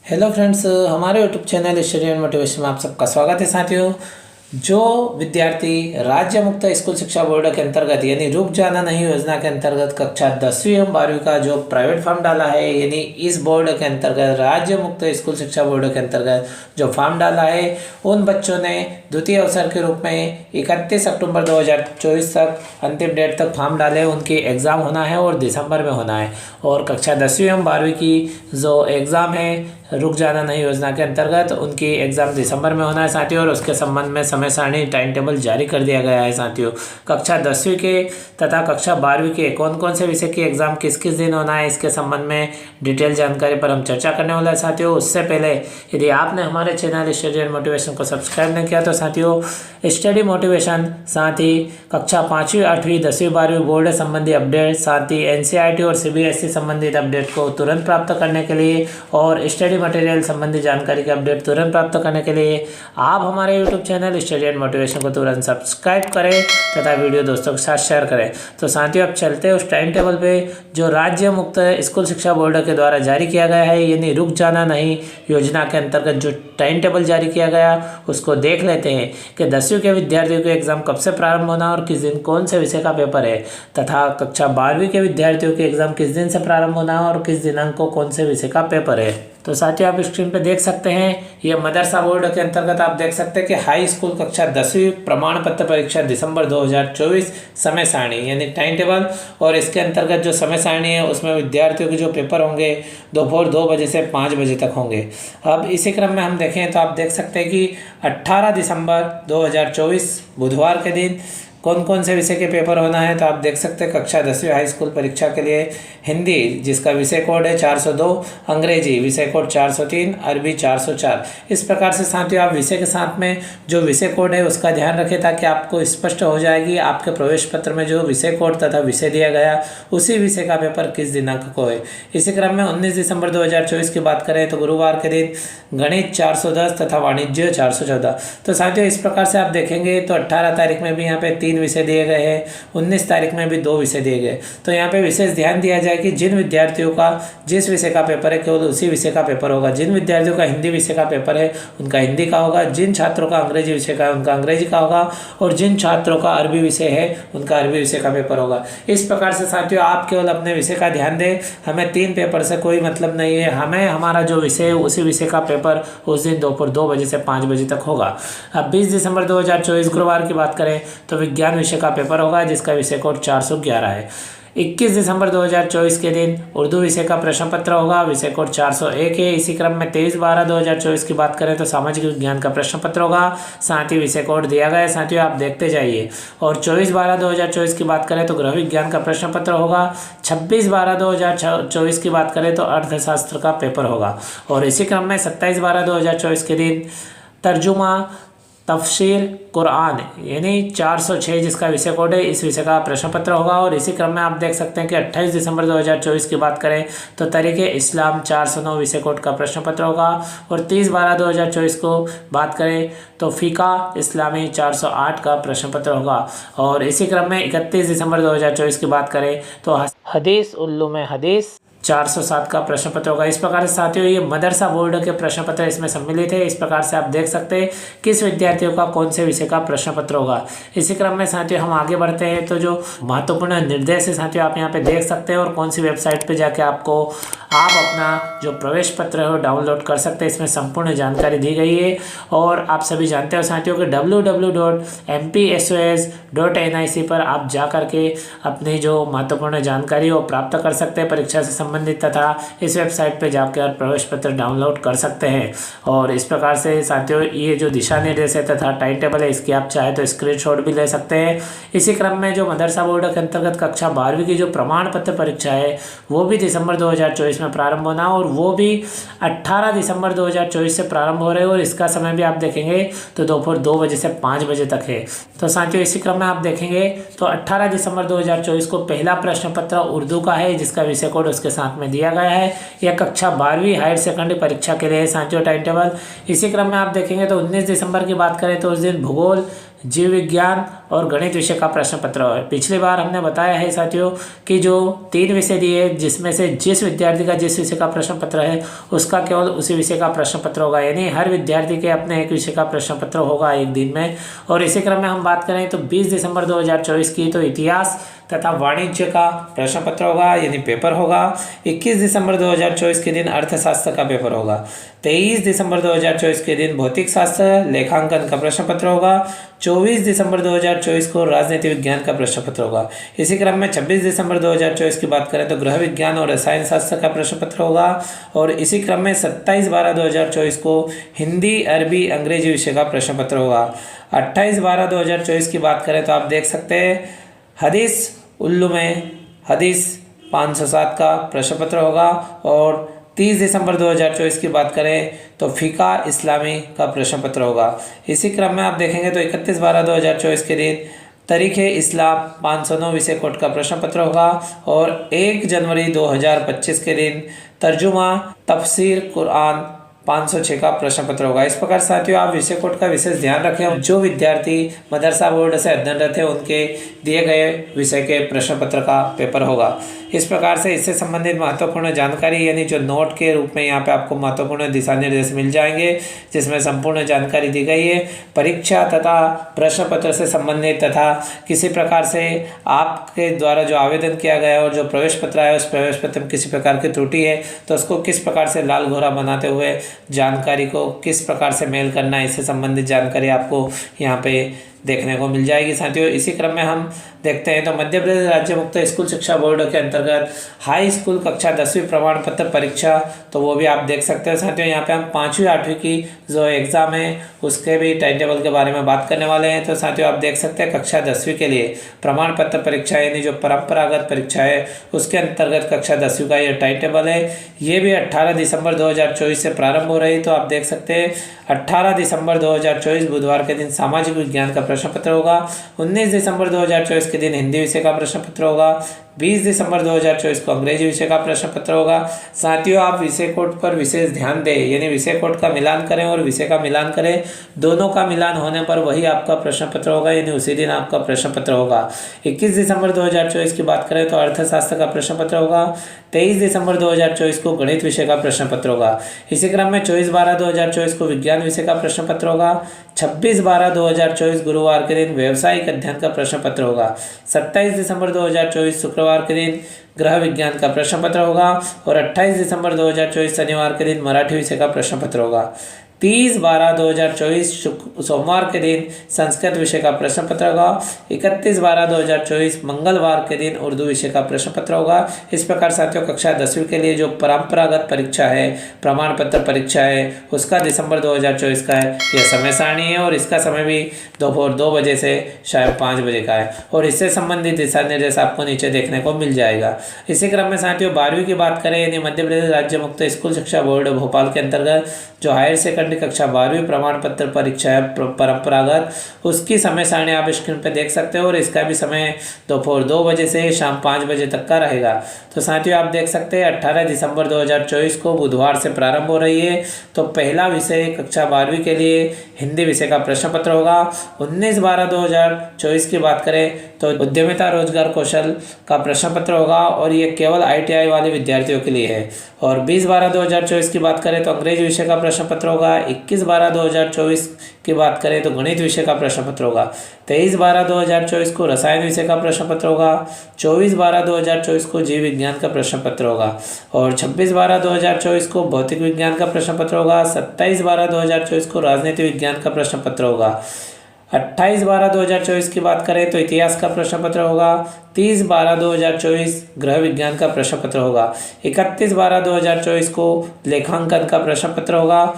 Hello friends, हमारे YouTube channel study and motivation में आप सबका स्वागत है। साथियों, जो विद्यार्थी राज्य मुक्त स्कूल शिक्षा बोर्ड के अंतर्गत यानी रुक जाना नहीं योजना के अंतर्गत कक्षा 10वीं एवं 12वीं का जो प्राइवेट फॉर्म डाला है, यानी इस बोर्ड के अंतर्गत राज्य मुक्त स्कूल शिक्षा बोर्ड के अंतर्गत जो फॉर्म डाला है, उन बच्चों ने द्वितीय अवसर के रूप में 31 अक्टूबर 2024 तक अंतिम डेट तक फॉर्म डाले। उनकी एग्ज़ाम होना है और दिसंबर में होना है। और कक्षा 10वीं एवं 12वीं की जो एग्ज़ाम है रुक जाना नहीं योजना के अंतर्गत, उनकी एग्ज़ाम दिसंबर में होना है साथियों। और उसके संबंध में समय सारणी टाइम टेबल जारी कर दिया गया है साथियों। कक्षा 10वीं के तथा कक्षा 12वीं के कौन कौन से विषय की एग्ज़ाम किस किस दिन होना है, इसके संबंध में डिटेल जानकारी पर हम चर्चा करने वाले हैं साथियों। उससे पहले यदि आपने हमारे चैनल स्टडी एंड मोटिवेशन को सब्सक्राइब नहीं किया तो साथियों, स्टडी मोटिवेशन साथ ही कक्षा 5वीं 8वीं 10वीं 12वीं बोर्ड संबंधी अपडेट, साथ ही NCERT और CBSE संबंधित अपडेट को तुरंत प्राप्त करने के लिए और स्टडी मटेरियल संबंधी जानकारी के अपडेट तुरंत प्राप्त करने के लिए आप हमारे YouTube channel study and motivation को तुरंत सब्सक्राइब करें तथा वीडियो दोस्तों के साथ शेयर करें। तो साथियों, अब चलते हैं उस टाइम टेबल पे जो राज्य मुक्त स्कूल शिक्षा बोर्ड के द्वारा जारी किया गया है, यानी रुक जाना नहीं योजना के अंतर्गत जो टाइम टेबल जारी किया गया उसको देख लेते हैं कि 10वीं के विद्यार्थियों के एग्ज़ाम कब से प्रारंभ होना और किस दिन कौन से विषय का पेपर है, तथा कक्षा 12वीं के विद्यार्थियों के एग्ज़ाम किस दिन से प्रारंभ होना और किस दिनांक को कौन से विषय का पेपर है। तो साथियों, आप स्क्रीन पे देख सकते हैं, ये मदरसा बोर्ड के अंतर्गत आप देख सकते हैं कि हाई स्कूल कक्षा 10वीं प्रमाण पत्र परीक्षा दिसंबर 2024 समय सारणी यानी टाइम टेबल। और इसके अंतर्गत जो समय सारणी है उसमें विद्यार्थियों के जो पेपर होंगे दोपहर 2 बजे से 5 बजे तक होंगे। अब इसी क्रम में हम देखें तो आप देख सकते हैं कि 18 दिसंबर 2024 बुधवार के दिन कौन कौन से विषय के पेपर होना है। तो आप देख सकते हैं कक्षा 10वीं हाई स्कूल परीक्षा के लिए हिंदी जिसका विषय कोड है 402, अंग्रेजी विषय कोड 403, अरबी 404। इस प्रकार से साथियों, आप विषय के साथ में जो विषय कोड है उसका ध्यान रखें ताकि आपको स्पष्ट हो जाएगी आपके प्रवेश पत्र में जो विषय कोड तथा विषय दिया गया उसी विषय का पेपर किस दिनांक को है। इसी क्रम में 19 दिसंबर 2024 की बात करें तो गुरुवार के दिन गणित 410 तथा वाणिज्य 414। तो साथियों, इस प्रकार से आप देखेंगे तो 18 तारीख में भी यहाँ पे 3 विषय दिए गए हैं, 19 तारीख में भी 2 विषय दिए गए। तो यहाँ पे विशेष ध्यान दिया जाए कि जिन विद्यार्थियों का जिस विषय का पेपर है केवल उसी विषय का पेपर होगा। जिन विद्यार्थियों का हिंदी विषय का पेपर है उनका हिंदी का होगा, जिन छात्रों का अंग्रेजी विषय का है उनका अंग्रेजी का होगा, और जिन छात्रों का अरबी विषय है उनका अरबी विषय का पेपर होगा। इस प्रकार से साथियों, आप केवल अपने विषय का ध्यान दें, हमें 3 पेपर से कोई मतलब नहीं है, हमें हमारा जो विषय है उसी विषय का पेपर उस दिन दोपहर 2 बजे से 5 बजे तक होगा। अब 20 दिसंबर 2024 गुरुवार की बात करें तो विज्ञान विषय का पेपर होगा जिसका विषय कोड 411 है। 21 दिसंबर 2024 के दिन उर्दू विषय का प्रश्न पत्र होगा, विषय कोड 401 है। इसी क्रम में 23/12/2024 की बात करें तो सामाजिक विज्ञान का प्रश्न पत्र होगा, साथ ही विषय कोड दिया गया है साथियों, आप देखते जाइए। और 24/12/2024 की बात करें तो गृह विज्ञान का प्रश्न पत्र होगा। 26/12/2024 की बात करें तो अर्थशास्त्र का पेपर होगा। और इसी क्रम में 27/12/2024 के दिन तर्जुमा तफसीर कुरान यानी 406 जिसका विषय कोड है, इस विषय का प्रश्न पत्र होगा। और इसी क्रम में आप देख सकते हैं कि 28 दिसंबर 2024 की बात करें तो तरीके इस्लाम 409 विषय कोड का प्रश्न पत्र होगा। और 30/12/2024 को बात करें तो फ़िका इस्लामी 408 का प्रश्न पत्र होगा। और इसी क्रम में 31 दिसंबर 2024 की बात करें तो हदीस उल्लूम हदीस 407 का प्रश्न पत्र होगा। इस प्रकार से साथियों, ये मदरसा बोर्ड के प्रश्न पत्र इसमें सम्मिलित है। इस प्रकार से आप देख सकते हैं किस विद्यार्थियों का कौन से विषय का प्रश्न पत्र होगा। इसी क्रम में साथियों हम आगे बढ़ते हैं तो जो महत्वपूर्ण निर्देश है साथियों आप यहाँ पे देख सकते हैं, और कौन सी वेबसाइट पे जाके आप अपना जो प्रवेश पत्र है वो डाउनलोड कर सकते हैं। इसमें संपूर्ण जानकारी दी गई है। और आप सभी जानते हो साथियों कि www.mpsos.nic पर आप जा करके अपनी जो महत्वपूर्ण जानकारी वो प्राप्त कर सकते हैं परीक्षा से संबंधित, तथा इस वेबसाइट पे जाकर प्रवेश पत्र डाउनलोड कर सकते हैं। और इस प्रकार से साथियों, ये जो दिशा निर्देश है तथा टाइम टेबल है इसकी आप चाहे तो स्क्रीनशॉट भी ले सकते हैं। इसी क्रम में जो मदरसा बोर्ड के अंतर्गत कक्षा 12वीं की जो प्रमाण पत्र परीक्षा है वो भी दिसंबर 2024 में प्रारंभ होना, और वो भी 18 दिसंबर 2024 से प्रारंभ हो रहे हैं। और इसका समय भी आप देखेंगे तो दोपहर 2 बजे से 5 बजे तक है। तो साथियों, इसी क्रम में आप देखेंगे तो 18 दिसंबर 2024 को पहला प्रश्न पत्र उर्दू का है जिसका विषय कोड उसके साथ में दिया गया है। यह कक्षा 12वीं हायर सेकेंडरी परीक्षा के लिए साथियों टाइम टेबल। इसी क्रम में आप देखेंगे तो 19 दिसंबर की बात करें तो उस दिन भूगोल जीव विज्ञान और गणित विषय का प्रश्न पत्र है। पिछली बार हमने बताया है साथियों कि जो 3 विषय दिए जिसमें से जिस विद्यार्थी का जिस विषय का प्रश्न पत्र है उसका केवल उसी विषय का प्रश्न पत्र होगा, यानी हर विद्यार्थी के अपने एक विषय का प्रश्न पत्र होगा एक दिन में। और इसी क्रम में हम बात करें तो 20 दिसंबर 2024 की तो इतिहास तथा वाणिज्य का प्रश्न पत्र होगा यानी पेपर होगा। 21 दिसंबर 2024 के दिन अर्थशास्त्र का पेपर होगा। 23 दिसंबर 2024 के दिन भौतिक शास्त्र लेखांकन का प्रश्न पत्र होगा। 24 दिसंबर 2024 को राजनीति विज्ञान का प्रश्न पत्र होगा। इसी क्रम में 26 दिसंबर 2024 की बात करें तो गृह विज्ञान और रसायन शास्त्र का प्रश्न पत्र होगा। और इसी क्रम में 27/12/2024 को हिंदी अरबी अंग्रेजी विषय का प्रश्न पत्र होगा। 28/12/2024 की बात करें तो आप देख सकते हैं हदीस उल्लू में हदीस 507 का प्रश्न पत्र होगा। और 30 दिसंबर 2024 की बात करें तो फ़िका इस्लामी का प्रश्न पत्र होगा। इसी क्रम में आप देखेंगे तो 31/12/2024 के दिन तरीक़े इस्लाम 509 विषय कोड का प्रश्न पत्र होगा। और 1 जनवरी 2025 के दिन तर्जुमा तफसीर कुरान 506 का प्रश्न पत्र होगा। इस प्रकार साथियों आप विषय कोड का विशेष ध्यान रखें। जो विद्यार्थी मदरसा बोर्ड से अध्ययनरत है उनके दिए गए विषय के प्रश्न पत्र का पेपर होगा। इस प्रकार से इससे संबंधित महत्वपूर्ण जानकारी यानी जो नोट के रूप में यहाँ पे आपको महत्वपूर्ण दिशा निर्देश मिल जाएंगे जिसमें संपूर्ण जानकारी दी गई है। परीक्षा तथा प्रश्न पत्र से संबंधित तथा किसी प्रकार से आपके द्वारा जो आवेदन किया गया है और जो प्रवेश पत्र है उस प्रवेश पत्र में किसी प्रकार की त्रुटि है तो उसको किस प्रकार से लाल घोरा बनाते हुए जानकारी को किस प्रकार से मेल करना है, इससे संबंधित जानकारी आपको यहाँ पे देखने को मिल जाएगी साथियों। इसी क्रम में हम देखते हैं तो मध्य प्रदेश राज्य मुक्त स्कूल शिक्षा बोर्ड के अंतर्गत हाई स्कूल कक्षा 10वीं प्रमाण पत्र परीक्षा तो वो भी आप देख सकते हैं साथियों। यहाँ पे हम 5वीं 8वीं की जो एग्ज़ाम है उसके भी टाइम टेबल के बारे में बात करने वाले हैं। तो साथियों आप देख सकते हैं कक्षा 10वीं के लिए प्रमाण पत्र परीक्षा यानी जो परंपरागत परीक्षा है उसके अंतर्गत कक्षा 10वीं का ये टाइम टेबल है। ये भी 18 दिसंबर 2024 से प्रारंभ हो रही। तो आप देख सकते हैं 18 दिसंबर 2024 बुधवार के दिन सामाजिक विज्ञान का प्रश्न पत्र होगा। 19 दिसंबर 2024 के दिन हिंदी विषय का प्रश्न पत्र होगा। 20 दिसंबर 2024 को अंग्रेजी विषय का प्रश्न पत्र होगा। साथियों आप विषय कोड पर विशेष ध्यान दें यानी विषय कोड का मिलान करें और विषय का मिलान करें, दोनों का मिलान होने पर वही आपका प्रश्न पत्र होगा यानी उसी दिन आपका प्रश्न पत्र होगा। 21 दिसंबर 2024 की बात करें तो अर्थशास्त्र का प्रश्न पत्र होगा। 23 दिसंबर 2024 को गणित विषय का प्रश्न पत्र होगा। इसी क्रम में 24/12/2024 को विज्ञान विषय का प्रश्न पत्र होगा। 26/12/2024 गुरुवार के दिन व्यावसायिक अध्ययन का प्रश्न पत्र होगा। 27 दिसंबर 2024 शुक्रवार के दिन गृह विज्ञान का प्रश्न पत्र होगा। और 28 दिसंबर 2024 शनिवार के दिन मराठी विषय का प्रश्न पत्र होगा। 30/12/2024 सोमवार के दिन संस्कृत विषय का प्रश्न पत्र होगा। 31/12/2024 मंगलवार के दिन उर्दू विषय का प्रश्न पत्र होगा। इस प्रकार साथियों कक्षा 10वीं के लिए जो परंपरागत परीक्षा है प्रमाण पत्र परीक्षा है उसका दिसंबर 2024 का है यह समय सारणी है। और इसका समय भी दोपहर 2 बजे से शाम 5 बजे का है। और इससे संबंधित दिशा निर्देश आपको नीचे देखने को मिल जाएगा। इसी क्रम में साथियों 12वीं की बात करें यानी मध्य प्रदेश राज्य मुक्त स्कूल शिक्षा बोर्ड भोपाल के अंतर्गत जो हायर सेकेंडरी कक्षा 12वीं प्रमाण पत्र परीक्षा है परंपरागत उसकी समय सारणी आप स्क्रीन पे देख सकते हो। और इसका भी समय दोपहर 2 बजे से शाम 5 बजे तक का रहेगा। तो साथियों आप देख सकते हैं 18 दिसंबर 2024 को बुधवार से प्रारंभ हो रही है। तो पहला विषय कक्षा 12वीं के लिए हिंदी विषय का प्रश्न पत्र होगा। 19/12/2024 की बात करें तो उद्यमिता रोजगार कौशल का प्रश्न पत्र होगा और ये केवल ITI वाले विद्यार्थियों के लिए है। और 20/12/2024 की बात करें तो अंग्रेजी विषय का प्रश्न पत्र होगा। 21/12/2024 की बात करें तो गणित विषय का प्रश्न पत्र होगा। 23/12/2024 को रसायन विषय का प्रश्न पत्र होगा। 24/12/2024 को जीव विज्ञान का प्रश्न पत्र होगा। और 26/12/2024 को भौतिक विज्ञान का प्रश्न पत्र होगा। 27/12/2024 को राजनीति विज्ञान का प्रश्न पत्र होगा। 28/12/2024 की बात करें तो इतिहास का प्रश्न पत्र होगा। 30/12/2024 गृह विज्ञान का प्रश्न पत्र होगा। 31/12/2024 को लेखांकन का प्रश्न पत्र होगा।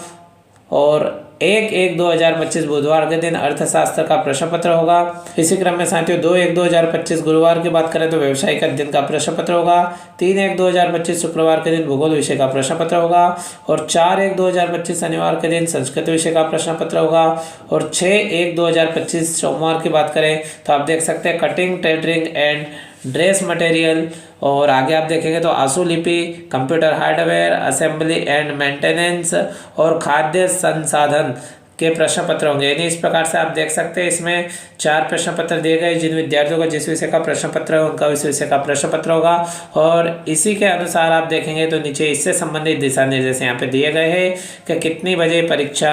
और 1/1/2025 बुधवार के दिन अर्थशास्त्र का प्रश्न पत्र होगा। इसी क्रम में साथियों 2/1/2025 गुरुवार की बात करें तो व्यवसायिक अध्ययन का प्रश्न पत्र होगा। 3/1/2025 शुक्रवार के दिन भूगोल विषय का प्रश्न पत्र होगा। और 4/1/2025 शनिवार के दिन संस्कृत विषय का प्रश्न पत्र होगा। और 6/1/2025 सोमवार की बात करें तो आप देख सकते हैं cutting tailoring and dress material. और आगे आप देखेंगे तो आशुलिपि computer hardware assembly and maintenance और खाद्य संसाधन के प्रश्न पत्र होंगे। यानी इस प्रकार से आप देख सकते हैं इसमें 4 प्रश्न पत्र दिए गए। जिन विद्यार्थियों का जिस विषय का प्रश्न पत्र है उनका उस विषय का प्रश्न पत्र होगा और इसी के अनुसार आप देखेंगे तो नीचे इससे संबंधित दिशा निर्देश यहाँ पे दिए गए हैं कि कितनी बजे परीक्षा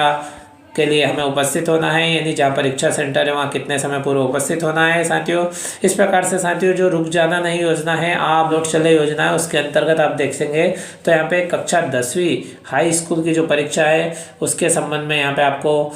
के लिए हमें उपस्थित होना है, यानी जहाँ परीक्षा सेंटर है वहाँ कितने समय पूर्व उपस्थित होना है साथियों। इस प्रकार से साथियों जो रुक जाना नहीं योजना है, आप लौट चले योजना है, उसके अंतर्गत आप देखेंगे तो यहाँ पे कक्षा 10वीं हाई स्कूल की जो परीक्षा है उसके संबंध में यहाँ पे आपको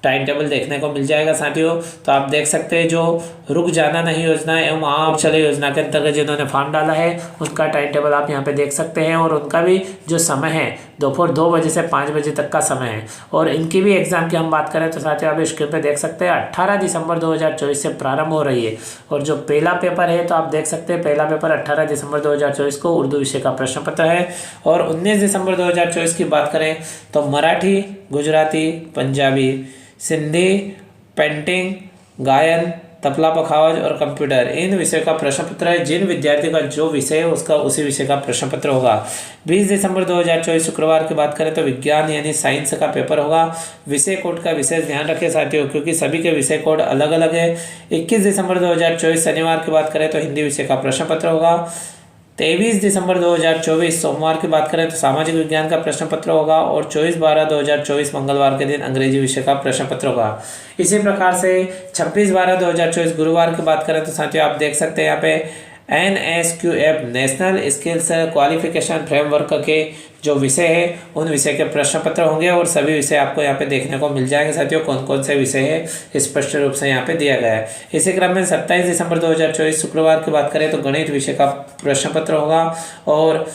टाइम टेबल देखने को मिल जाएगा साथियों। तो आप देख सकते हैं जो रुक जाना नहीं योजना एवं आप चले योजना के अंतर्गत जिन्होंने फॉर्म डाला है उनका टाइम टेबल आप यहाँ पे देख सकते हैं और उनका भी जो समय है दोपहर 2 बजे से 5 बजे तक का समय है। और इनकी भी एग्जाम की हम बात करें तो साथियों आप स्क्रीन पे देख सकते हैं 18 दिसंबर 2024 से प्रारंभ हो रही है। और जो पहला पेपर है तो आप देख सकते हैं पहला पेपर 18 दिसंबर 2024 को उर्दू विषय का प्रश्न पत्र है। और 19 दिसंबर 2024 की बात करें तो मराठी, गुजराती, पंजाबी, सिंधी, पेंटिंग, गायन, तबला पखावज और कंप्यूटर इन विषय का प्रश्न पत्र है। जिन विद्यार्थी का जो विषय है उसका उसी विषय का प्रश्न पत्र होगा। 20 दिसंबर 2024 शुक्रवार की बात करें तो विज्ञान यानी साइंस का पेपर होगा। विषय कोड का विशेष ध्यान रखें साथियों क्योंकि सभी के विषय कोड अलग अलग है। 21 दिसंबर 2024 शनिवार की बात करें तो हिंदी विषय का प्रश्न पत्र होगा। 23 दिसंबर 2024 सोमवार की बात करें तो सामाजिक विज्ञान का प्रश्न पत्र होगा। और 24/12/2024 मंगलवार के दिन अंग्रेजी विषय का प्रश्न पत्र होगा। इसी प्रकार से 26/12/2024 गुरुवार की बात करें तो साथियों आप देख सकते हैं यहाँ पे NSQF national skills qualification framework के जो विषय है उन विषय के प्रश्न पत्र होंगे और सभी विषय आपको यहाँ पे देखने को मिल जाएंगे साथियों। कौन कौन से विषय है स्पष्ट रूप से यहाँ पे दिया गया है। इसी क्रम में 27 दिसंबर 2024 शुक्रवार की बात करें तो गणित विषय का प्रश्न पत्र होगा। और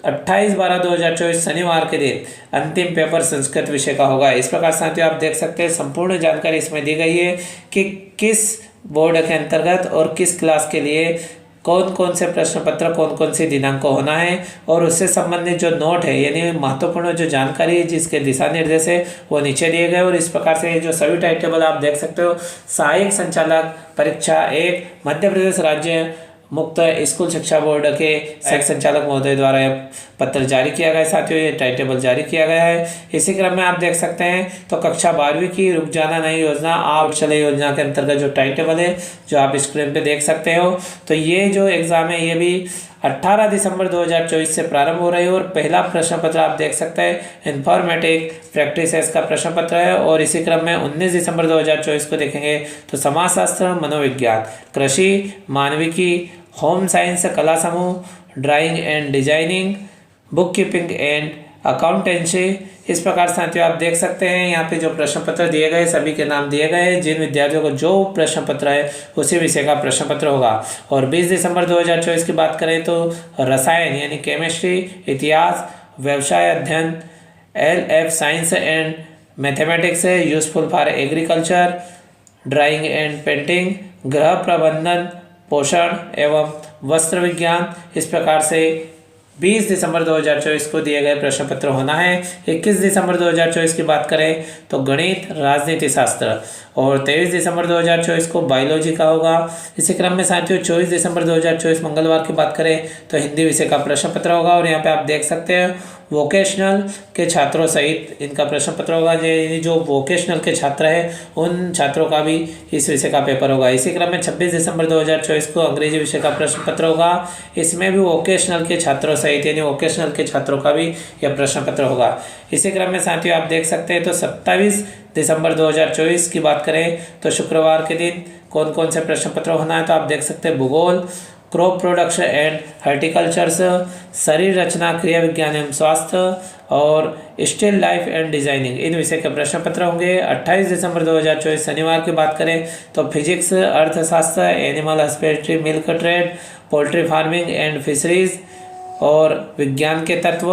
28/12/2024 शनिवार के दिन अंतिम पेपर संस्कृत विषय का होगा। इस प्रकार साथियों आप देख सकते हैं संपूर्ण जानकारी इसमें दी गई है कि किस बोर्ड के अंतर्गत और किस क्लास के लिए कौन कौन से प्रश्न पत्र कौन कौन सी दिनांक को होना है और उससे संबंधित जो नोट है यानी महत्वपूर्ण जो जानकारी है जिसके दिशा निर्देश है वो नीचे दिए गए। और इस प्रकार से जो सभी टाइम टेबल आप देख सकते हो सहायक संचालक परीक्षा 1 मध्य प्रदेश राज्य मुक्त स्कूल शिक्षा बोर्ड के सहायक संचालक महोदय द्वारा पत्र जारी किया गया है साथियों, ये टाइम टेबल जारी किया गया है। इसी क्रम में आप देख सकते हैं तो कक्षा 12वीं की रुक जाना नहीं योजना आप चले योजना के अंतर्गत जो टाइम टेबल है जो आप स्क्रीन पे देख सकते हो। तो ये जो एग्जाम है ये भी 18 दिसंबर 2024 से प्रारंभ हो रही है। और पहला प्रश्न पत्र आप देख सकते हैं इन्फॉर्मेटिक प्रैक्टिसेस का प्रश्न पत्र है। और इसी क्रम में 19 दिसंबर 2024 को देखेंगे तो समाजशास्त्र, मनोविज्ञान, कृषि, मानविकी, होम साइंस, कला समूह, drawing and designing, book keeping and accountancy. इस प्रकार साथियों आप देख सकते हैं यहाँ पे जो प्रश्न पत्र दिए गए सभी के नाम दिए गए हैं। जिन विद्यार्थियों को जो प्रश्न पत्र है उसी विषय का प्रश्न पत्र होगा। और 20 दिसंबर 2024 की बात करें तो रसायन यानी केमिस्ट्री, इतिहास, व्यवसाय अध्ययन, LF साइंस एंड मैथमेटिक्स है useful for agriculture, drawing and painting, गृह प्रबंधन, पोषण एवं वस्त्र विज्ञान। इस प्रकार से 20 दिसंबर 2024 को दिए गए प्रश्न पत्र होना है। 21 दिसंबर 2024 की बात करें तो गणित, राजनीति शास्त्र। और 23 दिसंबर 2024 को बायोलॉजी का होगा। इसी क्रम में साथियों 24 दिसंबर 2024 मंगलवार की बात करें तो हिंदी विषय का प्रश्न पत्र होगा। और यहाँ पे आप देख सकते हैं वोकेशनल के छात्रों सहित इनका प्रश्न पत्र होगा। यानी जो वोकेशनल के छात्र हैं उन छात्रों का भी इस विषय का पेपर होगा। इसी क्रम में 26 दिसंबर 2024 को अंग्रेजी विषय का प्रश्न पत्र होगा। इसमें भी वोकेशनल के छात्रों सहित यानी वोकेशनल के छात्रों का भी यह प्रश्न पत्र होगा। इसी क्रम में साथियों आप देख सकते हैं तो 27 दिसंबर 2024 की बात करें तो शुक्रवार के दिन कौन कौन से प्रश्न पत्र होना है तो आप देख सकते हैं भूगोल, क्रॉप प्रोडक्शन एंड हॉर्टिकल्चर्स, शरीर रचना, क्रिया विज्ञान एवं स्वास्थ्य और स्टिल लाइफ एंड डिजाइनिंग इन विषय के प्रश्न पत्र होंगे। 28 दिसंबर 2024 शनिवार की बात करें तो फिजिक्स, अर्थशास्त्र, animal husbandry, milk trade, poultry farming and fisheries और विज्ञान के तत्व,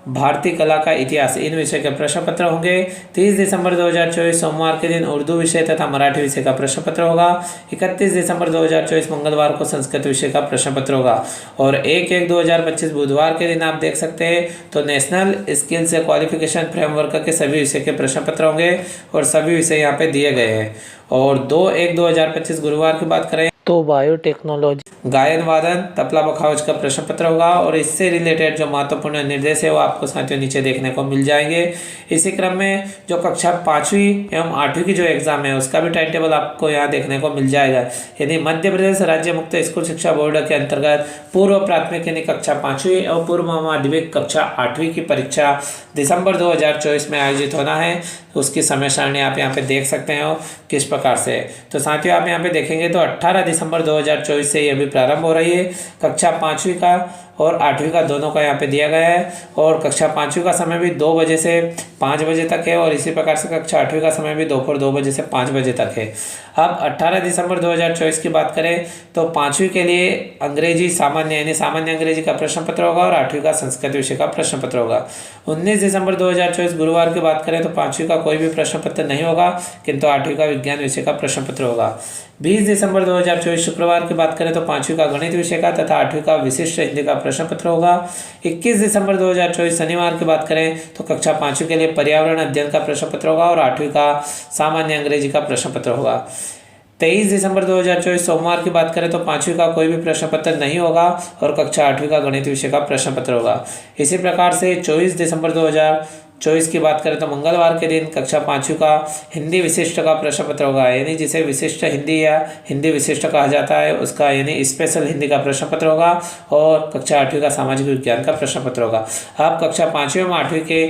भारतीय कला का इतिहास इन विषय के प्रश्न पत्र होंगे। 30 दिसंबर 2024 सोमवार के दिन उर्दू विषय तथा मराठी विषय का प्रश्न पत्र होगा। 31 दिसंबर 2024 मंगलवार को संस्कृत विषय का प्रश्न पत्र होगा। और 1/1/2025 बुधवार के दिन आप देख सकते हैं तो नेशनल स्किल्स क्वालिफिकेशन फ्रेमवर्क के सभी विषय के प्रश्न पत्र होंगे और सभी विषय यहाँ पे दिए गए हैं। और 2/1/2025 गुरुवार की बात करें तो बायोटेक्नोलॉजी, गायन वादन, तबला बखावज का प्रश्न पत्र होगा। और इससे रिलेटेड जो महत्वपूर्ण निर्देश है वो आपको साथियों नीचे देखने को मिल जाएंगे। इसी क्रम में जो कक्षा 5वीं एवं 8वीं की जो एग्ज़ाम है उसका भी टाइम टेबल आपको यहाँ देखने को मिल जाएगा। यानी मध्य प्रदेश राज्य मुक्त स्कूल शिक्षा बोर्ड के अंतर्गत पूर्व प्राथमिक यानी कक्षा 5वीं और पूर्व माध्यमिक कक्षा 8वीं की परीक्षा दिसंबर 2024 में आयोजित होना है। उसकी समय सारणी आप यहाँ पे देख सकते हो किस प्रकार से। तो साथियों आप यहाँ पे देखेंगे तो 18 दिसंबर 2024 से ये भी प्रारंभ हो रही है। कक्षा 5वीं का और 8वीं का दोनों का यहाँ पे दिया गया है और कक्षा 5वीं का समय भी 2 बजे से 5 बजे तक है और इसी प्रकार से कक्षा 8वीं का समय भी दोपहर 2 बजे से 5 बजे तक है। अब 18 दिसंबर 2024 की बात करें तो 5वीं के लिए अंग्रेजी सामान्य यानी सामान्य अंग्रेजी का प्रश्न पत्र होगा और 8वीं का संस्कृत विषय का प्रश्न पत्र होगा। 19 दिसंबर 2024 गुरुवार की बात करें तो 5वीं का कोई भी प्रश्न पत्र नहीं होगा, किंतु 8वीं का विज्ञान विषय का प्रश्न पत्र होगा। 20 दिसंबर 2024 शुक्रवार की बात करें तो 5वीं का गणित विषय का तथा 8वीं का विशिष्ट हिंदी का प्रश्न पत्र होगा। 21 दिसंबर 2024 शनिवार की बात करें तो कक्षा 5वीं के लिए पर्यावरण अध्ययन का प्रश्न पत्र होगा और 8वीं का सामान्य अंग्रेजी का प्रश्न पत्र होगा। 23 दिसंबर 2024 सोमवार की बात करें तो 5वीं का कोई भी प्रश्न पत्र नहीं होगा और कक्षा 8वीं का गणित विषय का प्रश्न पत्र होगा। इसी प्रकार से 24 दिसंबर 2024 की बात करें तो मंगलवार के दिन कक्षा 5वीं का हिंदी विशिष्ट का प्रश्न पत्र होगा, यानी जिसे विशिष्ट हिंदी या हिंदी विशिष्ट कहा जाता है उसका यानी स्पेशल हिंदी का प्रश्न पत्र होगा और कक्षा 8वीं का सामाजिक विज्ञान का प्रश्न पत्र होगा। आप कक्षा 5वीं और 8वीं के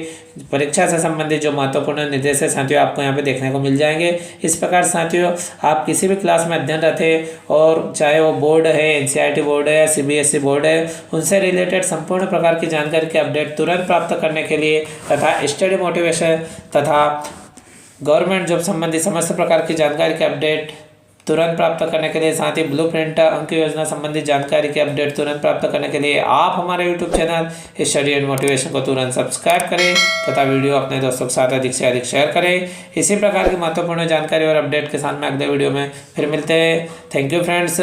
परीक्षा से संबंधित जो महत्वपूर्ण निर्देश है साथियों आपको यहाँ पे देखने को मिल जाएंगे। इस प्रकार साथियों आप किसी भी क्लास में अध्ययनरत है और चाहे वो बोर्ड है, एनसीईआरटी बोर्ड है या सीबीएसई बोर्ड है, उनसे रिलेटेड संपूर्ण प्रकार की जानकारी के अपडेट तुरंत प्राप्त करने के लिए तथा स्टडी मोटिवेशन तथा गवर्नमेंट जॉब संबंधी समस्त प्रकार की जानकारी के अपडेट तुरंत प्राप्त करने के लिए, साथ ही ब्लूप्रिंट अंक योजना संबंधी जानकारी के अपडेट तुरंत प्राप्त करने के लिए आप हमारे YouTube channel study and motivation को तुरंत सब्सक्राइब करें तथा वीडियो अपने दोस्तों के साथ अधिक से अधिक शेयर करें। इसी प्रकार की महत्वपूर्ण जानकारी और अपडेट के साथ में अगले वीडियो में फिर मिलते हैं। Thank you friends.